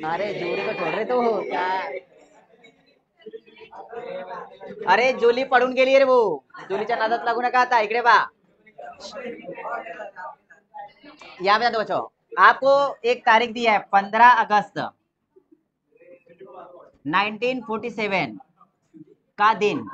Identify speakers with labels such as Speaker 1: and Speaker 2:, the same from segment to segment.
Speaker 1: अरे जूली को छोड़ रहे तो क्या? अरे जुली पडून गेली रे भाऊ. जुलीच्या नादात लागू नका आता. इकडे बा. यहाँ पे तो बच्चों आपको एक तारीख दी है 15 अगस्त 1947 का दिन.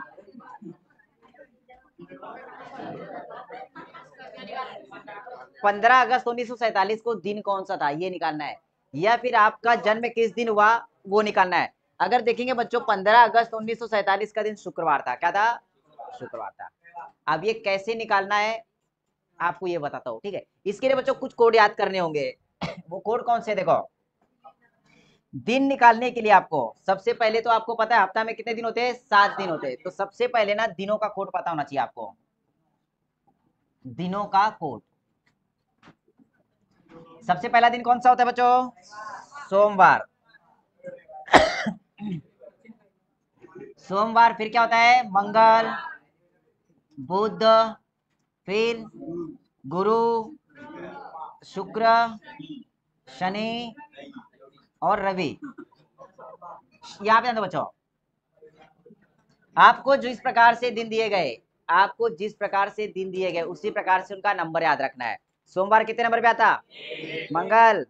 Speaker 1: 15 अगस्त 1947 को दिन कौन सा था ये निकालना है, या फिर आपका जन्म किस दिन हुआ वो निकालना है. अगर देखेंगे बच्चों 15 अगस्त 1947 का दिन शुक्रवार था. क्या था? शुक्रवार था. अब ये कैसे निकालना है आपको ये बताता हूँ. ठीक है, इसके लिए बच्चों कुछ कोड याद करने होंगे. वो कोड कौन से? देखो, दिन निकालने के लिए आपको सबसे पहले तो आपको पता है हफ्ता में कितने दिन होते हैं? 7 दिन होते हैं. तो सबसे पहले ना दिनों का कोड पता होना चाहिए आपको. दिनों का कोड. सबसे पहला दिन कौन सा होता है बच्चों? सोमवार. सोमवार. फिर क्या होता है? मंगल, बुध, फिर गुरु, शुक्र, शनि और रवि. यहाँ पे बच्चों आपको जिस प्रकार से दिन दिए गए, आपको जिस प्रकार से दिन दिए गए उसी प्रकार से उनका नंबर याद रखना है. सोमवार कितने नंबर पे आता? मंगल,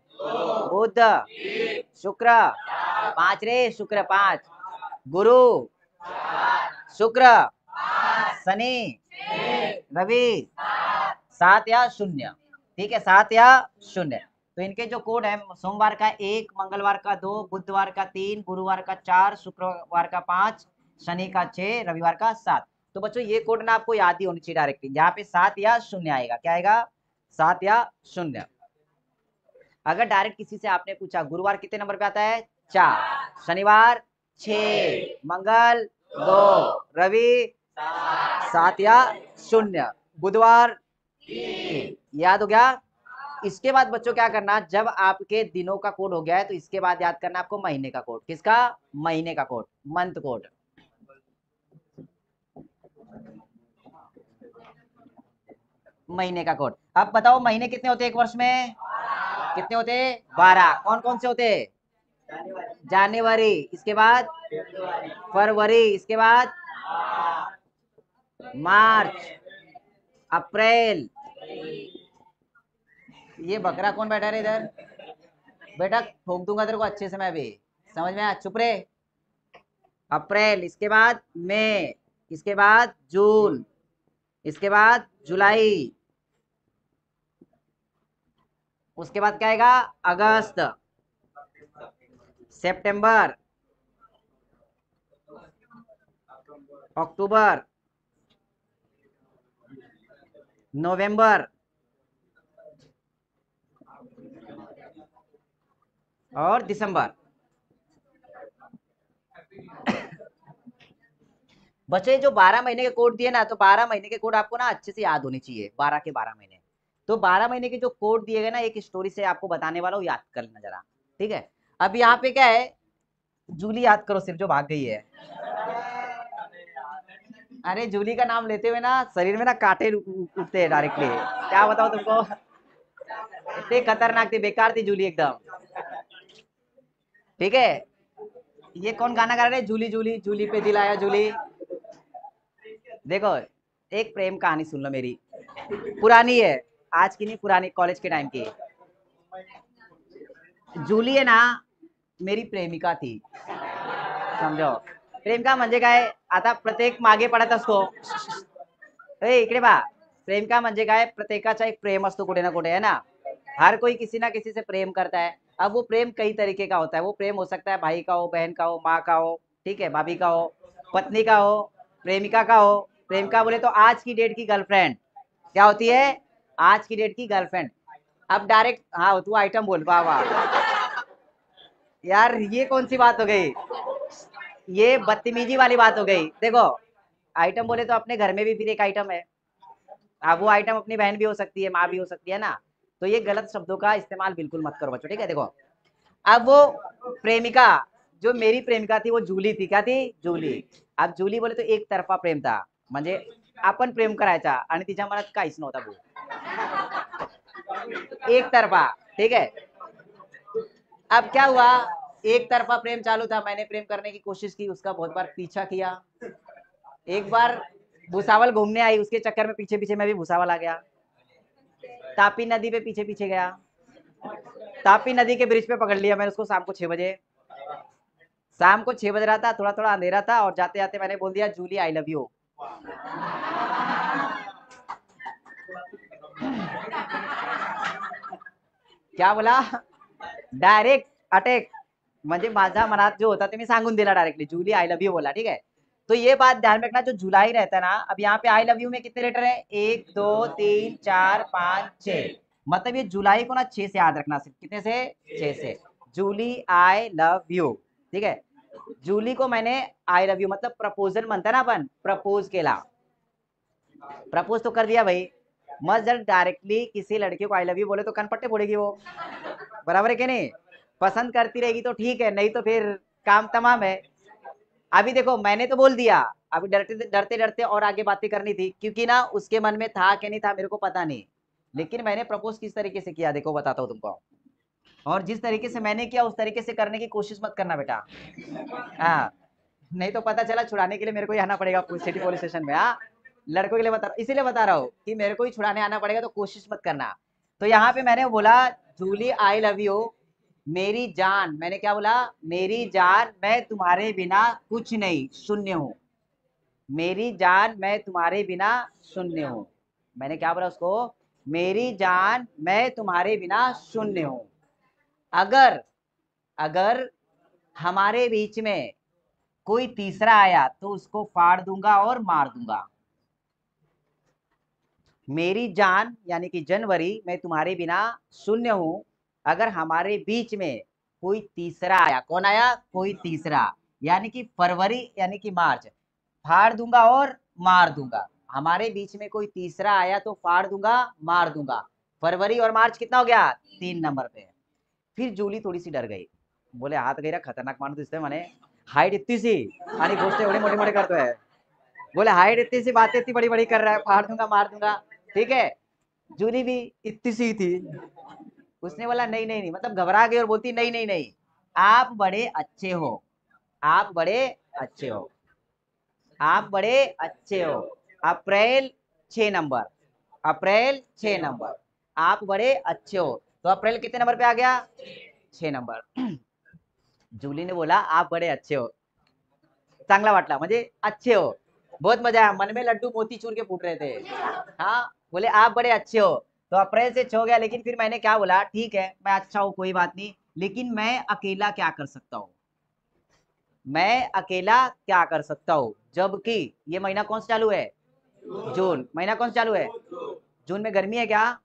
Speaker 1: बुध, शुक्र 5 रे, शुक्र 5, गुरु, शुक्र, शनि, रवि 7 या 0. ठीक है, 7 या 0. तो इनके जो कोड है, सोमवार का 1, मंगलवार का 2, बुधवार का 3, गुरुवार का 4, शुक्रवार का 5, शनि का 6, रविवार का 7. तो बच्चों ये कोड ना आपको याद ही होनी चाहिए डायरेक्टली. यहाँ पे 7 या 0 आएगा. क्या आएगा? 7 या 0. अगर डायरेक्ट किसी से आपने पूछा गुरुवार कितने नंबर पे आता है? 4, शनिवार 6, मंगल 2, रवि 7 या 0, बुधवार 3. याद हो गया? इसके बाद बच्चों क्या करना, जब आपके दिनों का कोड हो गया है तो इसके बाद याद करना आपको महीने का कोड. किसका? महीने का कोड, मंथ कोड. महीने का कोड. अब बताओ महीने कितने होते हैं एक वर्ष में? कितने होते हैं? 12. कौन कौन से होते हैं? जनवरी, इसके बाद फरवरी, इसके बाद मार्च, अप्रैल. ये बकरा कौन बैठा है इधर? बेटा ठोक दूंगा तेरे को अच्छे से मैं भी. समझ में आया? चुप रे. अप्रैल, इसके बाद मई, इसके बाद जून, इसके बाद जुलाई, उसके बाद क्या आएगा? अगस्त, सितंबर, अक्टूबर, नवंबर और दिसंबर. बच्चे जो 12 महीने के कोड दिए ना, तो 12 महीने के कोड आपको ना अच्छे से याद होनी चाहिए. 12 के 12 महीने. तो 12 महीने के जो कोड दिए गए ना, एक स्टोरी से आपको बताने वाला हूँ, याद कर लेना जरा. ठीक है, अब यहाँ पे क्या है? जूली याद करो सिर्फ, जो भाग गई है. अरे जूली का नाम लेते हुए ना शरीर में ना कांटे उठते हैं डायरेक्टली. क्या बताओ तुमको. इतनी खतरनाक थी, बेकार थी जूली एकदम. ठीक है, ये कौन गाना गा रहा है? जूली जूली जूली पे दिल आया जूली. देखो, एक प्रेम कहानी सुन लो मेरी. पुरानी है, आज की नहीं, पुरानी कॉलेज के टाइम की. जूली है ना, मेरी प्रेमिका थी. समझो. प्रेमिका म्हणजे काय? आता प्रत्येक मागे पडत असतो. ए इकडे बा. प्रेमिका म्हणजे काय? प्रत्येकाचा एक प्रेम असतो कुठे ना कुठे, है ना. हर कोई किसी ना किसी से प्रेम करता है. अब वो प्रेम कई तरीके का होता है. वो प्रेम हो सकता है भाई का हो, बहन का हो, माँ का हो, ठीक है, भाभी का हो, पत्नी का हो, प्रेमिका का हो. प्रेमिका बोले तो आज की डेट की गर्लफ्रेंड. क्या होती है? आज की डेट की गर्लफ्रेंड. अब डायरेक्ट हाँ तू आइटम बोल. वाह वाह यार, ये कौन सी बात हो गई? ये बदतमीजी वाली बात हो गई. देखो, आइटम बोले तो अपने घर में भी फिर एक आइटम है. अब वो आइटम अपनी बहन भी हो सकती है, माँ भी हो सकती है ना. तो ये गलत शब्दों का इस्तेमाल बिल्कुल मत करो बच्चों. ठीक है, देखो. अब वो प्रेमिका, जो मेरी प्रेमिका थी वो जूली थी. क्या थी? जूली. अब जूली बोले तो एक तरफा प्रेम था. म्हणजे आपण प्रेम करायचा आणि तिच्या मनात काहीच नव्हता भाऊ. एक तरफा. ठीक है. अब क्या हुआ? एक तरफा प्रेम चालू था, मैंने प्रेम करने की कोशिश की, उसका बहुत बार पीछा किया। एक बार भुसावल घूमने आई, उसके चक्कर में पीछे पीछे मैं भी भुसावल आ गया। तापी नदी पे पीछे पीछे गया, तापी नदी के ब्रिज पे पकड़ लिया मैंने उसको शाम को 6 बजे। शाम को 6 बज रहा था, थोड़ा थोड़ा अंधेरा था, और जाते जाते मैंने बोल दिया जूली आई लव यू। क्या बोला? डायरेक्ट अटॅक, म्हणजे माझ्या मनात जो होता ते मी सांगून दिला directly, Julie I love you बोला, ठीक है। तो ये बात ध्यान में रखना, जो जुलाई रहता है ना, अब यहाँ पे आई लव यू में कितने लेटर है? 1 2 3 4 5 6, मतलब ये जुलाई को ना 6 से याद रखना, सिर्फ कितने से? 6 से। जूली आई लव यू, ठीक है। जूली को मैंने आई लव यू मतलब प्रपोजल म्हणता ना अपन, प्रपोज केला, प्रपोज तो कर दिया भाई। मत जब डायरेक्टली किसी लड़के को आई लव यू बोले तो कनपट्टे फोड़ेगी वो, बराबर है कि नहीं? पसंद करती रहेगी तो ठीक है, नहीं तो फिर काम तमाम है। अभी देखो मैंने तो बोल दिया, अभी डरते डरते डरते और आगे बातें करनी थी, क्योंकि ना उसके मन में था कि नहीं था मेरे को पता नहीं, लेकिन मैंने प्रपोज किस तरीके से किया देखो बताता हूँ तुमको। और जिस तरीके से मैंने किया उस तरीके से करने की कोशिश मत करना बेटा, हाँ, नहीं तो पता चला छुड़ाने के लिए मेरे को ही आना पड़ेगा सिटी पुलिस स्टेशन में। हाँ, लड़कों के लिए बता, इसीलिए बता रहा हूँ कि मेरे को ही छुड़ाने आना पड़ेगा, तो कोशिश मत करना। तो यहाँ पे मैंने बोला जूली आई लव यू, मेरी जान, मैंने क्या बोला? मेरी जान मैं तुम्हारे बिना कुछ नहीं, शून्य हूँ। मेरी जान मैं तुम्हारे बिना शून्य हूँ। मैंने क्या बोला उसको? मेरी जान मैं तुम्हारे बिना शून्य हूँ। अगर अगर हमारे बीच में कोई तीसरा आया तो उसको फाड़ दूंगा और मार दूंगा। मेरी जान यानी कि जनवरी मैं तुम्हारे बिना शून्य हूं, अगर हमारे बीच में कोई तीसरा आया, कौन आया? कोई तीसरा, यानी कि फरवरी यानी कि मार्च, फाड़ दूंगा और मार दूंगा। हमारे बीच में कोई तीसरा आया तो फाड़ दूंगा मार दूंगा। फरवरी और मार्च कितना हो गया? 3 नंबर पे। फिर जूली थोड़ी सी डर गई, बोले हात गैरा खतरनाक माणूस दिसतोय म्हणे, हाइट इतनी सी आणि गोष्ट एवढे मोठे मोठे करतोय। बोले हाइट इतनी सी, बातें इतनी बड़ी बड़ी कर रहा है, फाड़ दूंगा मार दूंगा, ठीक है। जूली भी इतनी सी थी, उसने बोला नहीं नहीं नहीं, मतलब घबरा गई और बोलती नहीं नहीं नहीं, आप बड़े अच्छे हो, आप बड़े अच्छे हो, आप बड़े अच्छे हो। अप्रैल 6 नंबर, अप्रैल 6 नंबर, आप बड़े अच्छे हो। तो अप्रैल कितने नंबर पे आ गया? 6 नंबर। जूली ने बोला आप बड़े अच्छे हो, चांगला वाटला, म्हणजे अच्छे हो, बहुत मजा आया, मन में लड्डू मोतीचूर के फूट रहे थे। हाँ, बोले आप बड़े अच्छे हो। तो अप्रैल से 6 हो गया, लेकिन फिर मैंने क्या बोला? ठीक है मैं अच्छा हूँ कोई बात नहीं, लेकिन मैं अकेला क्या कर सकता हूँ? मैं अकेला क्या कर सकता हूँ? जबकि ये महीना कौन सा चालू है? जून। महीना कौन सा चालू है? जून में गर्मी है क्या?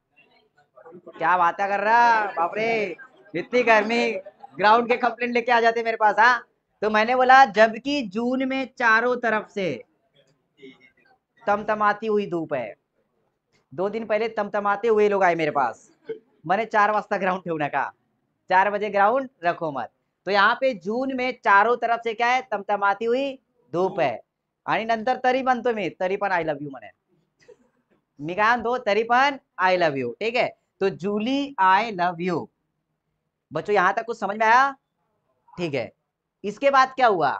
Speaker 1: क्या बातें कर रहा, बाप रे, इतनी गर्मी, ग्राउंड के कंप्लेंट लेके आ जाते मेरे पास। हाँ, तो मैंने बोला जबकि जून में चारों तरफ से तमतमाती हुई धूप है। 2 दिन पहले तमतमाते हुए लोग आए मेरे पास, मैंने 4 वाजता ग्राउंड ठेवू नका, 4 बजे ग्राउंड रखो मत। तो यहाँ पे जून में चारों तरफ से क्या है? तमतमाती हुई धूप है। आणि नंतर तरी म्हणतो मी, तरी पण आई लव्ह यू म्हणे, मी काय म्हणतो? तरी पण आई लव्ह यू, ठीक है। तो जूली आई लव यू। बच्चों यहां तक कुछ समझ में आया? ठीक है। इसके बाद क्या हुआ?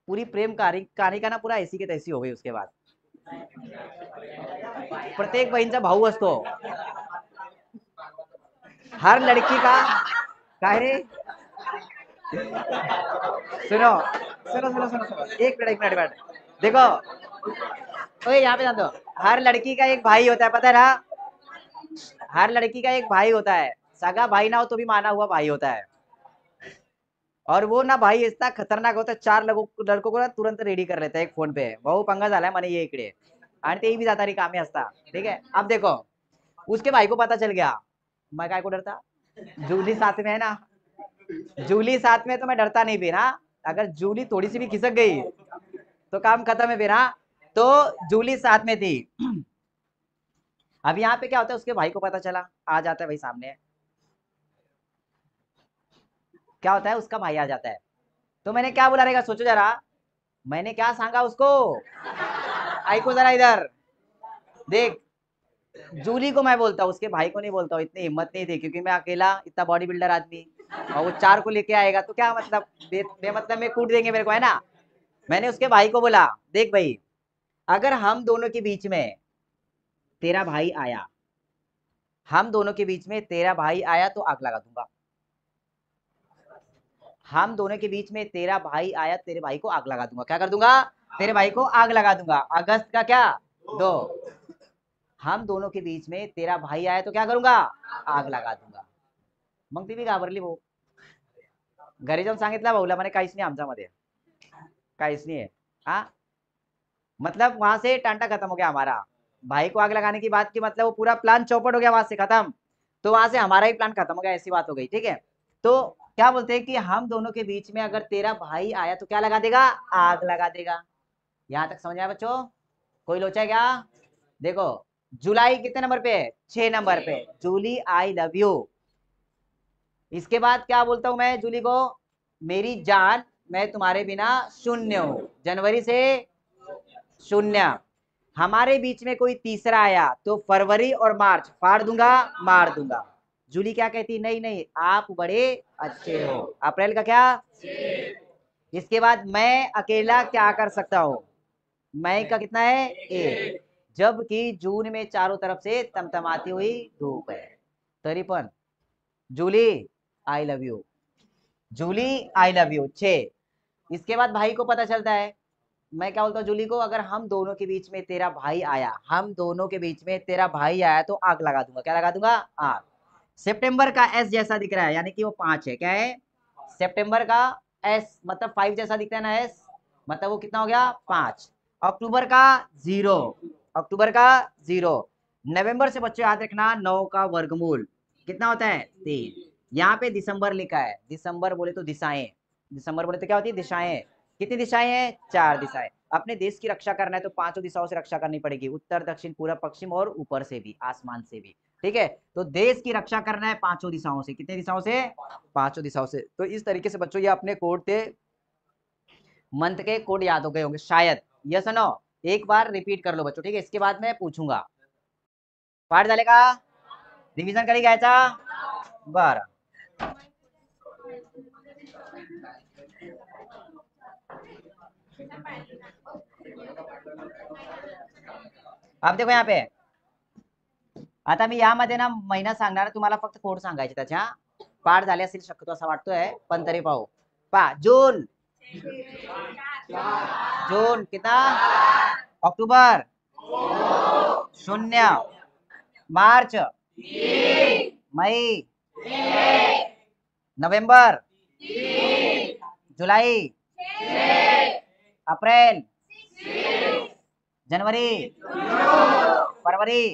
Speaker 1: पूरी प्रेम कहानी का ना पूरा ऐसी के तैसी हो गई। उसके बाद प्रत्येक बहीणचा भाऊ असतो, हर लड़की का, काय रे, सुनो सुनो सुनो सुनो सुनो, एक मिनट एक मिनट एक मिनट, देखो, ओए यहाँ पे जान दो। हर लड़की का एक भाई होता है, पता है ना? हर लड़की का एक भाई होता है, सगा भाई ना हो तो भी माना हुआ भाई होता है। और वो ना भाई इतना खतरनाक होता है, 4 लड़कों को ना तुरंत रेडी कर लेता है एक फोन पे, भाऊ पंगा झालाय म्हणे ये इकडे, आणि तेही भी जाता रिकामे असता, ठीक है। अब देखो उसके भाई को पता चल गया, मैं काय को डरता? जूली साथ में है ना, जूली साथ में तो मैं डरता नहीं भी ना। अगर जूली थोड़ी सी भी खिसक गई तो काम खत्म है फिर। हाँ, तो जूली साथ में थी। अब यहाँ पे क्या होता है? उसके भाई को पता चला, आ जाता है भाई सामने, क्या होता है? उसका भाई आ जाता है। तो मैंने क्या बोला रहेगा सोचो जरा, मैंने क्या सांगा उसको? आइको जरा इधर देख, जूली को मैं बोलता हूँ, उसके भाई को नहीं बोलता हूँ, इतनी हिम्मत नहीं थी, क्योंकि मैं अकेला इतना बॉडी बिल्डर आदमी, और वो 4 को लेके आएगा तो क्या मतलब, बेमतलब में कूट देंगे मेरे को, है ना। मैंने उसके भाई को बोला, देख भाई, अगर हम दोनों के बीच में तेरा भाई आया, हम दोनों के बीच में तेरा भाई आया तो आग लगा दूंगा। हम दोनों के बीच में तेरा भाई आया, तेरे भाई को आग लगा दूंगा। क्या कर दूंगा? तेरे भाई को आग लगा दूंगा। अगस्त का क्या? 2। हम दोनों के बीच में तेरा भाई आया तो क्या करूंगा? आग लगा दूंगा। मग ती बी घाबरली भाऊ. घरी जाऊन सांगितलं भाऊला, म्हणे काहीच नाही आमच्यामध्ये, काहीच नहीं है। हाँ, मतलब वहां से टांटा खत्म हो गया हमारा। भाई को आग लगाने की बात की मतलब वो पूरा प्लान चौपट हो गया वहां से खत्म। तो वहां से हमारा ही प्लान खत्म हो गया, ऐसी बात हो गई। ठीक है, तो क्या बोलते हैं कि हम दोनों के बीच में अगर तेरा भाई आया तो क्या लगा देगा? आग लगा देगा। यहां तक समझ आया बच्चों? कोई लोचा है क्या? देखो, जुलाई कितने नंबर पे है? 6 नंबर पे। Julie I love you. इसके बाद क्या बोलता हूं मैं जूली को? मेरी जान, मैं तुम्हारे बिना शून्य हूं। जनवरी से शून्य। हमारे बीच में कोई तीसरा आया तो फरवरी और मार्च फाड़ दूंगा, मार दूंगा। जूली क्या कहती? नहीं नहीं, आप बड़े अच्छे हो। अप्रैल का क्या? इसके बाद मैं अकेला क्या कर सकता हूँ? मई का कितना है? 1। जबकि जून में चारों तरफ से तमतमाती हुई धूप है। तरी पण Julie I love you, Julie I love you 6। इसके बाद भाई को पता चलता है, मैं क्या बोलता हूँ जूली को, अगर हम दोनों के बीच में तेरा भाई आया, हम दोनों के बीच में तेरा भाई आया तो आग लगा दूंगा। क्या लगा दूंगा? आग। सितंबर का एस जैसा दिख रहा है, यानी कि वो 5 है। क्या है? सितंबर का एस मतलब 5 जैसा दिखता है ना एस, मतलब वो कितना हो गया? 5। अक्टूबर का 0, अक्टूबर का 0। नवंबर से बच्चों याद रखना, 9 का वर्गमूल कितना होता है? 3। यहाँ पे दिसंबर लिखा है, दिसंबर बोले तो दिशाएं, दिसंबर बोले तो क्या होती है? दिशाएं। कितनी दिशाएं हैं? 4 दिशाएं। अपने देश की रक्षा करना है तो 5 दिशाओं से रक्षा करनी पड़ेगी, उत्तर दक्षिण पूर्व पश्चिम और ऊपर से भी, आसमान से भी। ठीक है, तो देश की रक्षा करना है 5 दिशाओं से। कितने दिशाओं से? 5 दिशाओं से। तो इस तरीके से बच्चों ये अपने कोड थे, मंथ के कोड याद हो गए होंगे शायद। यस नो, एक बार रिपीट कर लो बच्चों, ठीक है? इसके बाद मैं पूछूंगा। पाठ झाले का? रिव्हिजन कधी घ्यायचा? बरं, अब देखो यहाँ पे, आता मी यामध्ये ना महिना सांगणार, तुम्हाला फक्त कोड सांगायचे त्याच्या. पाठ झाले असेल शक्यतो असं वाटतोय, पण तरी पाहू. पहा, जून, जून कितना? अक्टूबर 0, मार्च, मई, नवंबर, जुलाई, अप्रैल, जनवरी, फरवरी,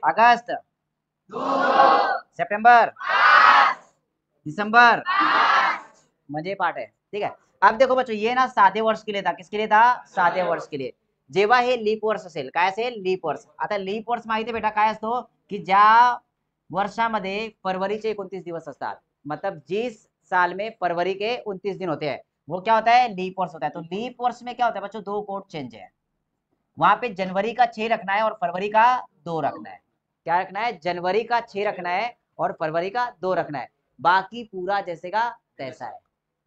Speaker 1: अगस्त, सितंबर, दिसंबर, म्हणजे पाठ आहे. ठीक आहे, अब देखो बच्चों, ये ना साधे वर्ष के लिए था. किसके लिए था? साधे वर्ष के लिए. जेव्हा हे लीप वर्ष असेल, काय असेल? लीप वर्ष. आता लीप वर्ष माहिती आहे बेटा काय असतो? की ज्या वर्षामध्ये फरवरीचे 29 दिवस असतात, मतलब जिस साल में फरवरी के 29 दिन होते हैं, वो क्या होता है? लीप वर्ष होता है. तो लीप वर्ष में क्या होता है बच्चों? 2 कोड चेंज है. वहां पे जनवरी का 6 रखना है और फरवरी का 2 रखना है. क्या रखना है? जनवरी का 6 रखना है और फरवरी का 2 रखना है. बाकी पूरा जैसे का तैसा है.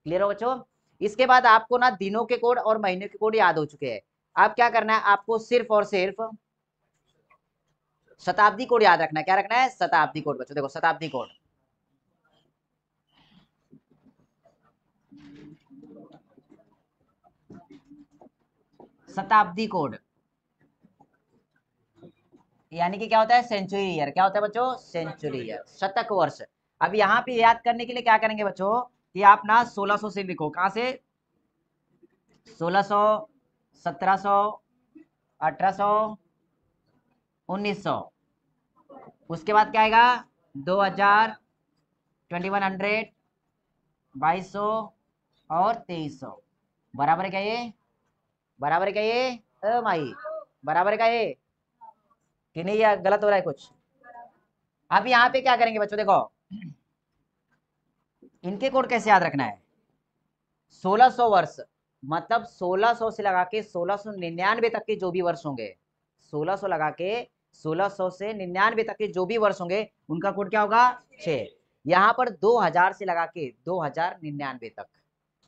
Speaker 1: क्लियर हो बच्चों? इसके बाद आपको ना दिनों के कोड और महीने के कोड याद हो चुके हैं. अब क्या करना है आपको? सिर्फ और सिर्फ शताब्दी कोड याद रखना है. क्या रखना है? शताब्दी कोड. बच्चों देखो, शताब्दी कोड, शताब्दी कोड यानी कि क्या होता है? Century year. क्या होता है बच्चों? सेंचुरी ईयर, शतक वर्ष. अब यहाँ पे याद करने के लिए क्या करेंगे बच्चों कि आप ना 1600 से लिखो. कहां से? 1600, 1700, 1800, 1900. उसके बाद क्या आएगा? 2000, 2100, 2200 और 2300. बराबर है क्या ये? बराबर है क्या ये माई? बराबर है क्या ये कि नहीं? या गलत हो रहा है कुछ? अब यहाँ पे क्या करेंगे बच्चों? देखो, इनके कोड कैसे याद रखना है? 1600 वर्ष मतलब 1600 से लगा के 1699 तक के जो भी वर्ष होंगे, 1600 लगा के 1600 से 99 तक के जो भी वर्ष होंगे, उनका कोड क्या होगा? 6. यहाँ पर 2000 से लगा के 2099 तक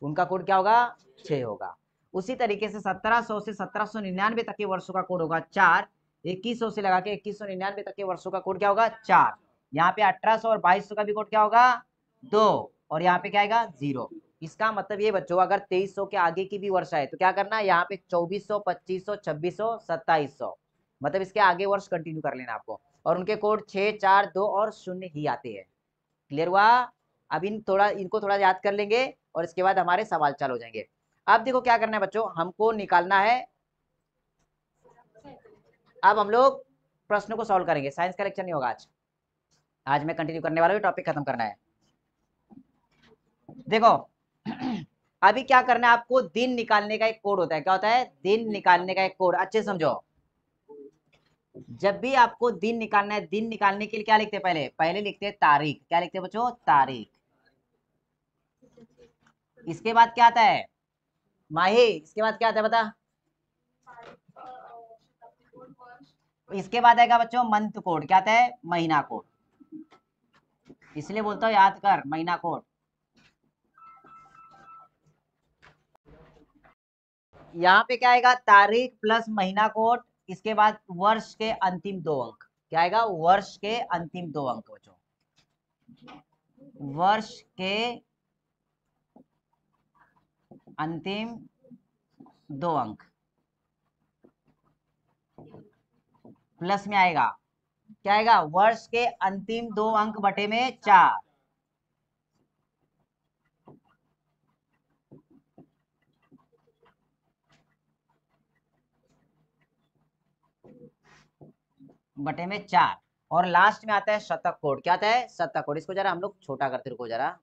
Speaker 1: उनका कोड क्या होगा 6 होगा। उसी तरीके से 1700 से 1799 तक के वर्षों का कोड होगा 4। 2100 से लगा के 2199 तक के वर्षों का कोड क्या होगा 4। यहाँ पे 1800 और 2200 का भी कोड क्या होगा 2 और यहाँ पे क्या आएगा 0। इसका मतलब ये बच्चों अगर 2300 के आगे की भी वर्ष है तो क्या करना है यहाँ पे 2400, 2500, 2600, 2700 मतलब इसके आगे वर्ष कंटिन्यू कर लेना आपको और उनके कोड 6, 4, 2 और 0 ही आते हैं। क्लियर हुआ? अब इनको थोड़ा याद कर लेंगे और इसके बाद हमारे सवाल चालू हो जाएंगे। अब देखो क्या करना है बच्चों, हमको निकालना है, अब हम लोग प्रश्नों को सॉल्व करेंगे। साइंस का लेक्चर नहीं होगा आज मैं कंटिन्यू करने वाला हूँ, टॉपिक खत्म करना है। देखो अभी क्या करना है आपको, दिन निकालने का एक कोड होता है। क्या होता है? दिन निकालने का एक कोड। अच्छे समझो, जब भी आपको दिन निकालना है, दिन निकालने के लिए क्या लिखते हैं? पहले लिखते हैं तारीख। क्या लिखते हैं बच्चों? तारीख। इसके बाद क्या आता है माही? इसके बाद क्या आता है बता? इसके बाद आएगा बच्चों मंथ कोड। क्या आता है? महीना कोड। इसलिए बोलता हूँ याद कर महीना कोड। यहाँ पे क्या आएगा? तारीख प्लस महीना कोड। इसके बाद वर्ष के अंतिम 2 अंक। क्या आएगा? वर्ष के अंतिम 2 अंक बच्चों, वर्ष के अंतिम 2 अंक प्लस में आएगा क्या आएगा? वर्ष के अंतिम 2 अंक बटे में 4। बटे में 4 और लास्ट में आता है शतक कोड। क्या आता है? शतक कोड। इसको जरा हम लोग छोटा करते, रुको जरा,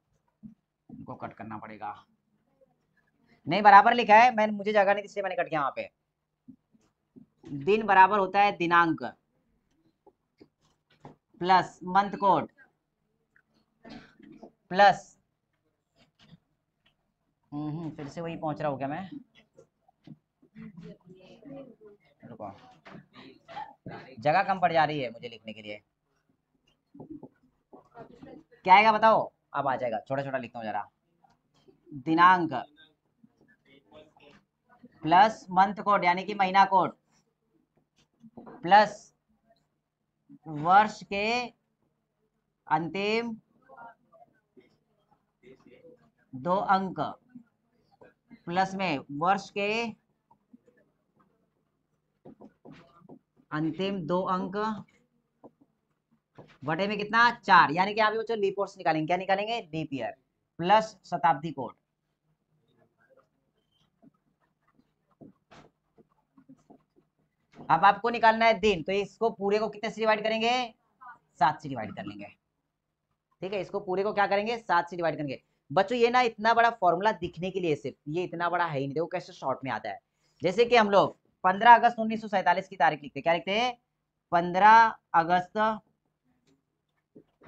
Speaker 1: इनको कट करना पड़ेगा। नहीं बराबर लिखा है, मुझे जगह नहीं इसलिए मैंने कट किया वहां पे। दिन बराबर होता है दिनांक प्लस मंथ कोड प्लस फिर से वही पहुंच रहा हूँ क्या मैं? रुको, जगह कम पड़ जा रही है मुझे लिखने के लिए। क्या आएगा बताओ? अब आ जाएगा, छोटा छोटा लिखता हूँ जरा। दिनांक प्लस मंथ कोड यानी कि महीना कोड प्लस वर्ष के अंतिम 2 अंक प्लस में वर्ष के अंतिम 2 अंक बटे में कितना? 4। यानी कि आप बच्चों लीप ईयर्स निकालेंगे। क्या निकालेंगे? लीप ईयर प्लस शताब्दी कोड। अब आपको निकालना है दिन, तो इसको पूरे को कितने से डिवाइड करेंगे? 7 से डिवाइड कर लेंगे। ठीक है, इसको पूरे को क्या करेंगे? 7 से डिवाइड करेंगे। बच्चों ये ना इतना बड़ा फॉर्मूला दिखने के लिए, सिर्फ ये इतना बड़ा है ही नहीं, देखो कैसे शॉर्ट में आता है। जैसे कि हम लोग 15 अगस्त 1947 की तारीख लिखते हैं। क्या लिखते हैं? 15 अगस्त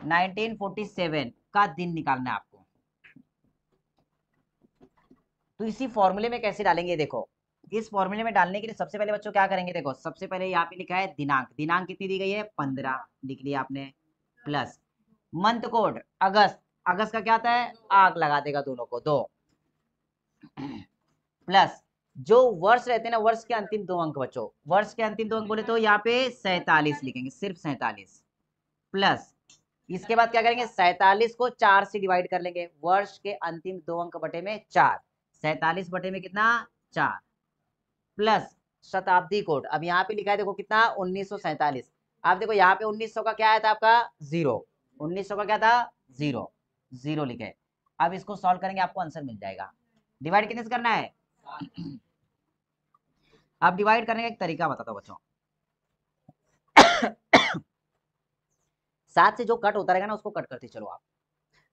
Speaker 1: 1947 का दिन निकालना है आपको। तो इसी फॉर्मूले में कैसे डालेंगे? देखो, इस फॉर्मूले में डालने के लिए सबसे पहले बच्चों क्या करेंगे? देखो सबसे पहले यहाँ पे लिखा है दिनांक। दिनांक कितनी दी गई है? 15 लिख लिया आपने। प्लस मंथ कोड अगस्त। अगस्त का क्या आता है? आग लगा देगा दोनों को 2। प्लस जो वर्ष रहते हैं ना, वर्ष के अंतिम 2 अंक बच्चों, वर्ष के अंतिम 2 अंक बोले तो यहाँ पे 47 लिखेंगे, सिर्फ 47। प्लस इसके बाद क्या करेंगे? 47 को 4 से डिवाइड कर लेंगे। वर्ष के अंतिम 2 अंक बटे में 4। 47 बटे में कितना? 4 प्लस शताब्दी कोड। अब यहाँ पे लिखा है देखो कितना? 1947। आप देखो यहाँ पे 1900 का क्या आया था आपका? 0। 1900 का क्या था? 0। 0 लिखे। अब इसको सॉल्व करेंगे, आपको आंसर मिल जाएगा। डिवाइड कितने से करना है? अब डिवाइड करने का एक तरीका बताता हूँ बच्चों। 7 से जो कट होता रहेगा ना, उसको कट करते चलो आप।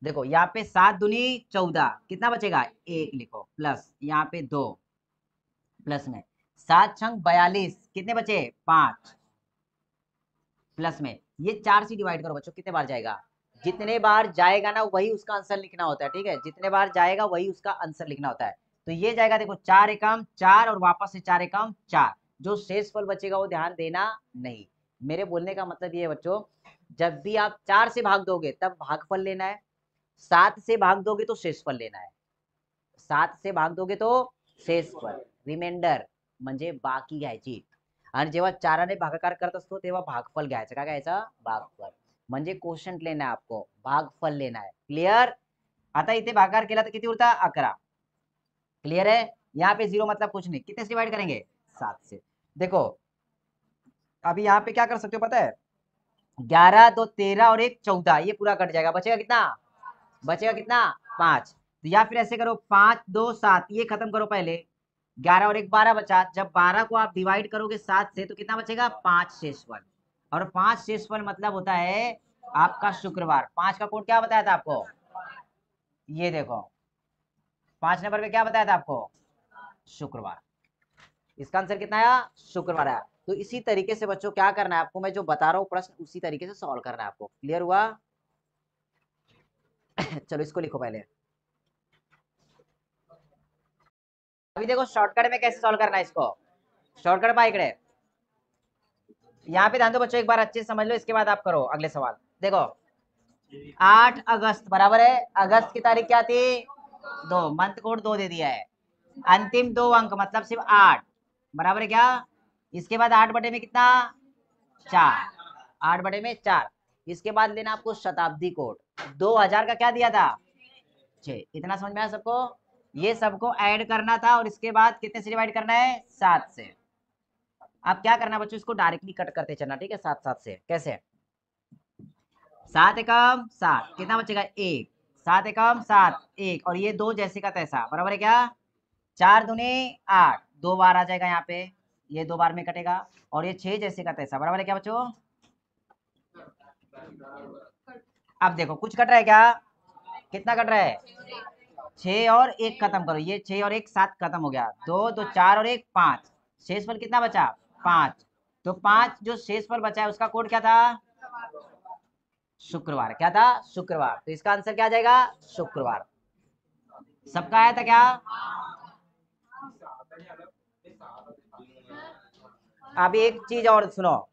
Speaker 1: देखो यहाँ पे 7 दूनी 14, कितना बचेगा? 1 लिखो प्लस यहाँ पे 2 प्लस में 7 छंग 42, कितने बचे? 5 प्लस में ये 4 से डिवाइड करो बच्चों, कितने बार जाएगा? जितने बार जाएगा ना वही उसका आंसर लिखना होता है। ठीक है, जितने बार जाएगा वही उसका आंसर लिखना होता है। तो ये जाएगा देखो 4 एकम 4 और वापस से 4 एकम 4। जो शेष फल बचेगा वो ध्यान देना नहीं। मेरे बोलने का मतलब ये है बच्चों, जब भी आप 4 से भाग दोगे तब भागफल लेना है, 7 से भाग दोगे तो शेषफल लेना है, 7 से भाग दोगे तो शेषफल, रिमाइंडर म्हणजे बाकी घ्यायची. आणि जेव्हा 4ने भागाकार करत असतो तेव्हा भागफल घ्यायचं. काय घ्यायचं? भागफल. म्हणजे कोशंट लेना है आपको, भागफल लेना है. क्लियर? आता इथे भागाकार केला तर किती उरता? 11. क्लियर है? यहाँ पे 0 मतलब कुछ नहीं. कितने से डिवाइड करेंगे? 7 से. देखो अभी यहाँ पे क्या कर सकते हो पता है? 11 2 13 और 1 14, ये पूरा कट जाएगा. बचेगा कितना? बचेगा कितना? 5. तो या फिर ऐसे करो 5 2 7, ये खत्म करो पहले. 11 और 1 12 बचा. जब 12 को आप डिवाइड करोगे 7 से तो कितना बचेगा? 5 शेषफल. और 5 शेषफल मतलब होता है आपका शुक्रवार. 5 का कोड क्या बताया था आपको? ये देखो 5 नंबर पे क्या बताया था आपको? शुक्रवार. इसका आंसर कितना आया? शुक्रवार आया. तो इसी तरीके से बच्चों क्या करना है आपको, मैं जो बता रहा हूँ प्रश्न उसी तरीके से सॉल्व करना है आपको. क्लियर हुआ? चलो इसको लिखो पहले. अभी देखो शॉर्टकट में कैसे सॉल्व करना है इसको. शॉर्टकट पा इकडे. यहाँ पे ध्यान दो बच्चों, एक बार अच्छे से समझ लो, इसके बाद आप करो अगले सवाल. देखो 8 अगस्त बराबर है, अगस्त की तारीख क्या थी? 2. मंथ कोड 2 दे दिया है. अंतिम 2 अंक मतलब सिर्फ 8 बराबर है क्या? इसके बाद 8 बटे में कितना? 4. 8 बटे में 4. इसके बाद लेना आपको शताब्दी कोड. 2000 का क्या दिया था? 6. इतना समझ में आया सबको? ये सबको ऐड करना था और इसके बाद कितने से डिवाइड करना है? 7 से. अब क्या करना बच्चों, इसको डायरेक्टली कट करते चलना. ठीक है, 7 7 से. कैसे? 7 एकम 7, कितना बचेगा? 1. 7 एकम 7, 1. और ये 2 जैसे का तैसा बराबर है क्या? 4 दूनी 8, 2 बार आ जाएगा यहाँ पे, ये 2 बार में कटेगा. और ये 6 जैसे का तैसा बराबर है क्या बच्चों? अब देखो कुछ कट रहा है क्या? कितना कट रहा है? 6 और 1 खत्म करो. ये 6 और 1 7 खत्म हो गया. 2 2 4 और 1 5. शेषफल कितना बचा? 5. तो 5 जो शेषफल बचा है उसका कोड क्या था? शुक्रवार. क्या था? शुक्रवार. तो इसका आंसर क्या आ जाएगा? शुक्रवार. सबका आया था क्या? अभी एक चीज और सुनो.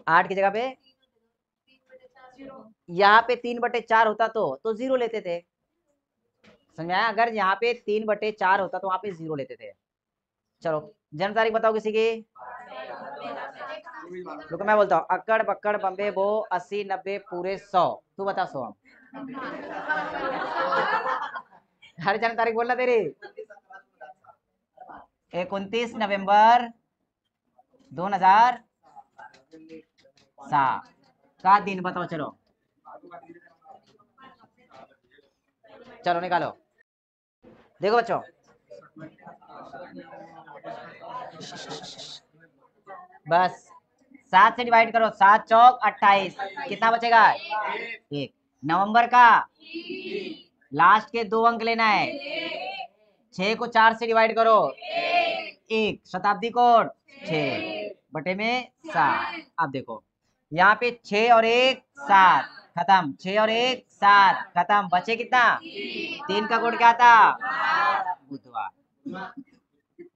Speaker 1: 8 की जगह पे यहाँ पे 3/4 होता तो 0 लेते थे. समझ आया? अगर यहाँ पे 3/4 होता तो वहां पे 0 लेते थे. चलो जन्म तारीख बताओ किसी की. रुको मैं बोलता हूँ. अक्कड़ बक्कड़ बम्बे बो 80 90 पूरे 100. तू बता 100. हर जन्म तारीख बोलना तेरी. 29 नवंबर 2007 का दिन बताओ. चलो चलो निकालो. देखो बच्चों बस 7 से डिवाइड करो. 7 चौक 28, कितना बचेगा? 1. नवंबर का लास्ट के 2 अंक लेना है. 6 को 4 से डिवाइड करो. 1. शताब्दी कोड 6 बटे में 7. अब देखो यहाँ पे 6 और 1 7 खत्म. 6 और 1 7 खत्म. बचे कितना? 3 का कोड क्या था? बुधवार.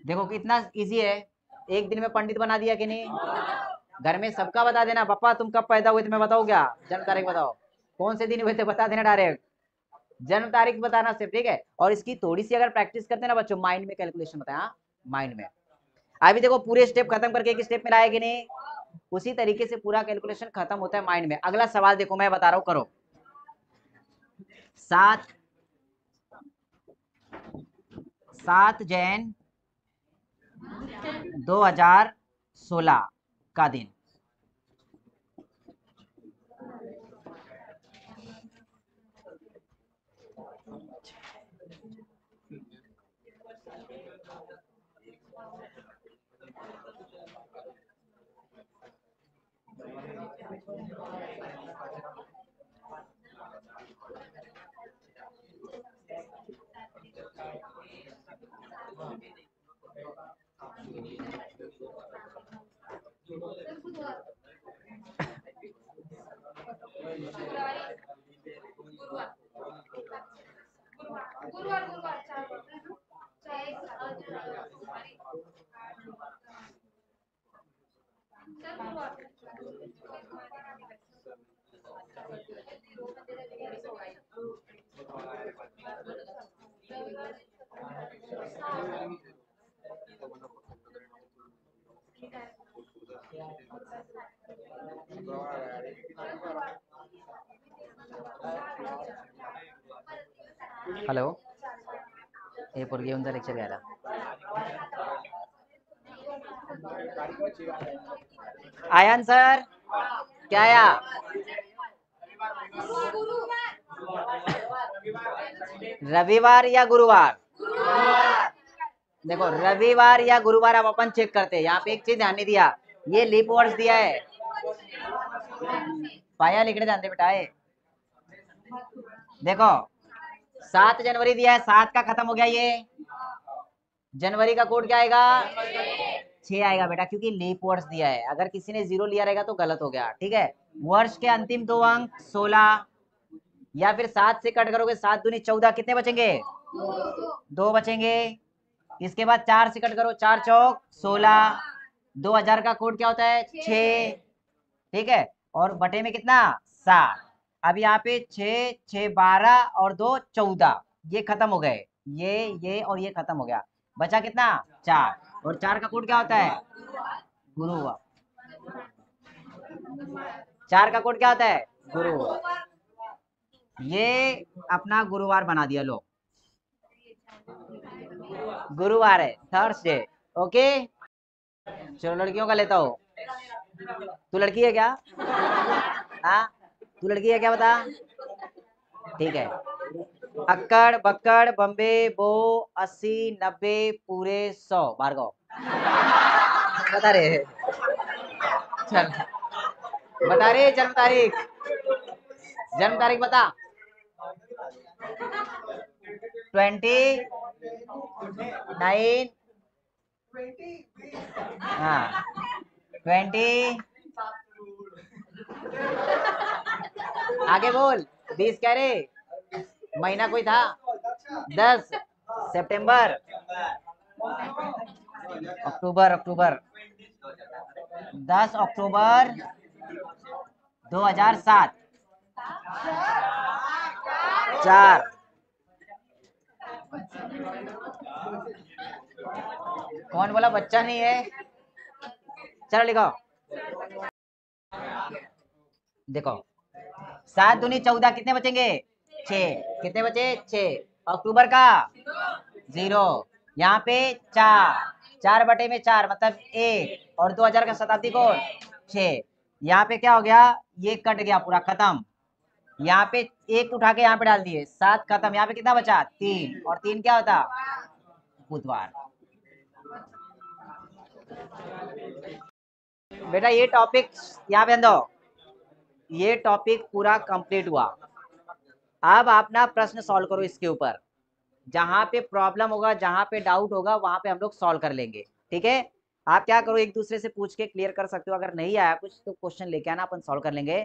Speaker 1: देखो कितना इजी है. एक दिन में पंडित बना दिया कि नहीं? घर में सबका बता देना. पापा तुम कब पैदा हुए थे? मैं बताऊँ क्या? जन्म तारीख बताओ. कौन से दिन हुए थे बता देना डायरेक्ट. जन्म तारीख बताना सिर्फ. ठीक है. और इसकी थोड़ी सी अगर प्रैक्टिस करते ना बच्चों, माइंड में कैलकुलेशन होता है. हाँ माइंड में. अभी देखो पूरे स्टेप खत्म करके एक स्टेप में लाए कि नहीं? उसी तरीके से पूरा कैलकुलेशन खत्म होता है माइंड में. अगला सवाल देखो मैं बता रहा हूँ, करो. 7 जैन 2016 का दिन. हॅलो हे पोरगी उनचा लेक्चर घ्यायला आयन सर क्या आया रविवार या गुरुवार देखो रविवार या गुरुवार अब अपन चेक करते हैं। यहाँ पे एक चीज ध्यान नहीं दिया, ये लीप वर्ड्स दिया है पाया लिखने जानते बेटा है। देखो 7 जनवरी दिया है, 7 का खत्म हो गया, ये जनवरी का कोड क्या आएगा 6 आएगा बेटा, क्योंकि लीप वर्ड्स दिया है। अगर किसी ने 0 लिया रहेगा तो गलत हो गया, ठीक है। वर्ष के अंतिम 2 अंक 16 या फिर 7 से कट करोगे 7 दूनी 14, कितने बचेंगे 2 बचेंगे। इसके बाद 4 से कट करो 4 चौक 16, 2000 का कोड क्या होता है 6, ठीक है। और बटे में कितना 7। अब यहाँ पे 6 6 12 और 2 14, ये खत्म हो गए, ये और ये खत्म हो गया, बचा कितना 4। और 4 का कोड क्या होता है गुरुवार। 4 का कोड क्या होता है गुरुवार। ये अपना गुरुवार बना दिया लो, गुरुवार है थर्सडे, ओके। चलो लड़कियों का लेता हूँ, तू लड़की है क्या हाँ तू लड़की है क्या बता, ठीक है। अक्कड़ बक्कड़ बम्बे बो 80 90 पूरे 100 भार्गव बता रहे चल बता रहे जन्म तारीख बता 29 हाँ 20 आगे बोल 20 कह रहे, महीना कोई था 10 सितंबर अक्टूबर 10 अक्टूबर 2007 4 कौन बोला बच्चा नहीं है, चलो लिखो। देखो 7 दूनी 14, कितने बचेंगे 6, कितने बचे 6। अक्टूबर का 0, यहाँ पे 4 बटे में 4 मतलब 1, और 2000 का शताब्दी कोड 6। यहाँ पे क्या हो गया, ये कट गया पूरा खत्म, यहाँ पे 1 उठा के यहाँ पे डाल दिए, 7 खत्म। यहाँ पे कितना बचा 3, और 3 क्या होता बुधवार। बेटा ये टॉपिक यहाँ पे दो, ये टॉपिक पूरा कंप्लीट हुआ। अब आप ना प्रश्न सॉल्व करो इसके ऊपर, जहां पे प्रॉब्लम होगा जहां पे डाउट होगा वहां पे हम लोग सॉल्व कर लेंगे, ठीक है। आप क्या करो एक दूसरे से पूछ के क्लियर कर सकते हो, अगर नहीं आया कुछ तो क्वेश्चन लेके आना, अपन सॉल्व कर लेंगे।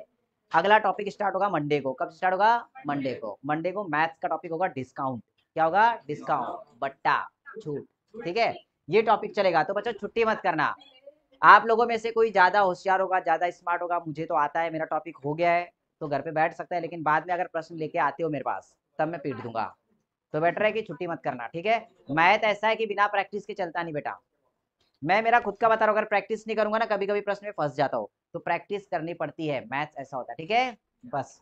Speaker 1: अगला टॉपिक स्टार्ट होगा मंडे को। कब स्टार्ट होगा मंडे को मैथ्स का टॉपिक होगा डिस्काउंट। क्या होगा डिस्काउंट बट्टा छूट, ठीक है, ये टॉपिक चलेगा। तो बच्चों छुट्टी मत करना। आप लोगों में से कोई ज्यादा होशियार होगा, ज्यादा स्मार्ट होगा, मुझे तो आता है, मेरा टॉपिक हो गया है, तो घर पे बैठ सकता है, लेकिन बाद में अगर प्रश्न लेके आते हो मेरे पास तब मैं पीट दूंगा। तो बेटर है कि छुट्टी मत करना, ठीक है। मैथ ऐसा है कि बिना प्रैक्टिस के चलता नहीं बेटा। मैं मेरा खुद का बता रहा हूँ, अगर प्रैक्टिस नहीं करूंगा ना कभी कभी प्रश्न में फंस जाता हूँ, तो प्रैक्टिस करनी पड़ती है, मैथ्स ऐसा होता है, ठीक है। बस